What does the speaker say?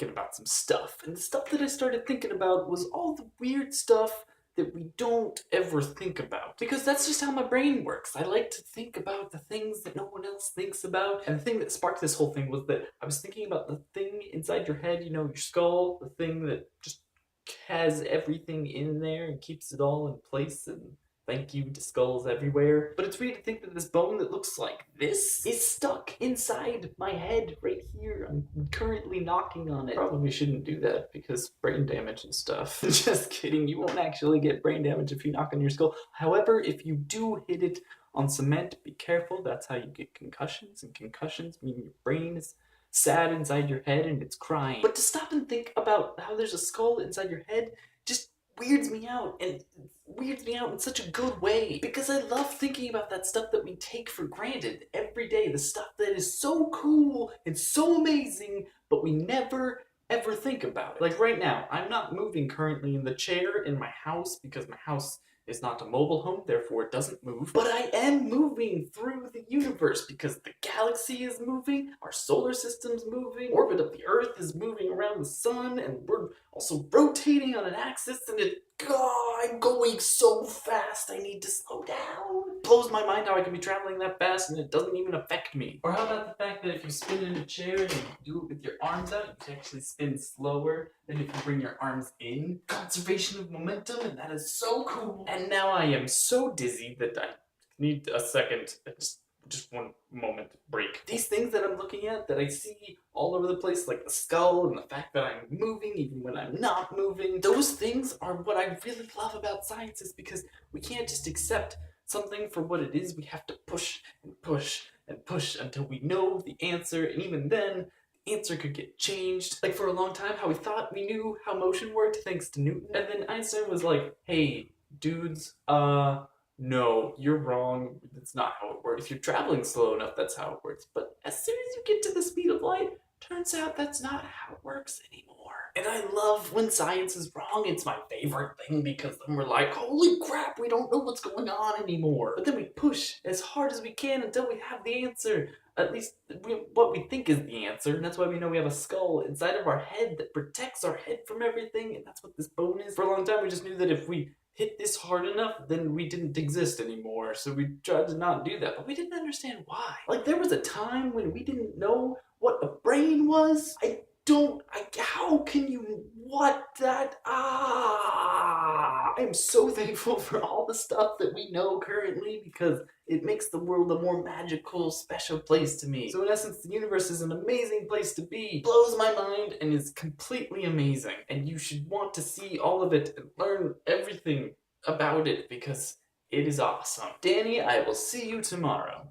thinking about some stuff, and the stuff that I started thinking about was all the weird stuff that we don't ever think about. Because that's just how my brain works. I like to think about the things that no one else thinks about. And the thing that sparked this whole thing was that I was thinking about the thing inside your head, your skull, the thing that just has everything in there and keeps it all in place, and thank you to skulls everywhere. But it's weird to think that this bone that looks like this is stuck inside my head right here. I'm currently knocking on it. Probably shouldn't do that because brain damage and stuff. Just kidding, you won't actually get brain damage if you knock on your skull. However, if you do hit it on cement, be careful. That's how you get concussions, and concussions mean your brain is sad inside your head and it's crying. But to stop and think about how there's a skull inside your head just weirds me out, and it weirds me out in such a good way, because I love thinking about that stuff that we take for granted every day, the stuff that is so cool and so amazing, but we never ever think about it. Like right now, I'm not moving currently in the chair in my house because my house is not a mobile home, therefore it doesn't move. But I am moving through the universe because the galaxy is moving, our solar system's moving, orbit of the Earth is moving around the sun, and we're also rotating on an axis, and I'm going so fast, I need to slow down. It blows my mind how I can be traveling that fast and it doesn't even affect me. Or how about the fact that if you spin in a chair and you do it with your arms out, you can actually spin slower than if you bring your arms in. Conservation of momentum, and that is so cool. And now I am so dizzy that I need a second, just one moment break. These things that I'm looking at, that I see all over the place, like the skull and the fact that I'm moving even when I'm not moving, those things are what I really love about science, is because we can't just accept something for what it is. We have to push and push and push until we know the answer, and even then, the answer could get changed. Like for a long time, how we thought we knew how motion worked thanks to Newton, and then Einstein was like, hey, dudes, no, you're wrong. That's not how it works. If you're traveling slow enough, that's how it works. But as soon as you get to the speed of light, turns out that's not how it works anymore. And I love when science is wrong. It's my favorite thing, because then we're like, holy crap, we don't know what's going on anymore. But then we push as hard as we can until we have the answer. At least what we think is the answer, and that's why we know we have a skull inside of our head that protects our head from everything, and that's what this bone is. For a long time, we just knew that if we hit this hard enough, then we didn't exist anymore, so we tried to not do that, but we didn't understand why. Like, there was a time when we didn't know what a brain was. How can you, I'm so thankful for all the stuff that we know currently, because it makes the world a more magical, special place to me. So in essence, the universe is an amazing place to be, blows my mind, and is completely amazing. And you should want to see all of it and learn everything about it, because it is awesome. Danny, I will see you tomorrow.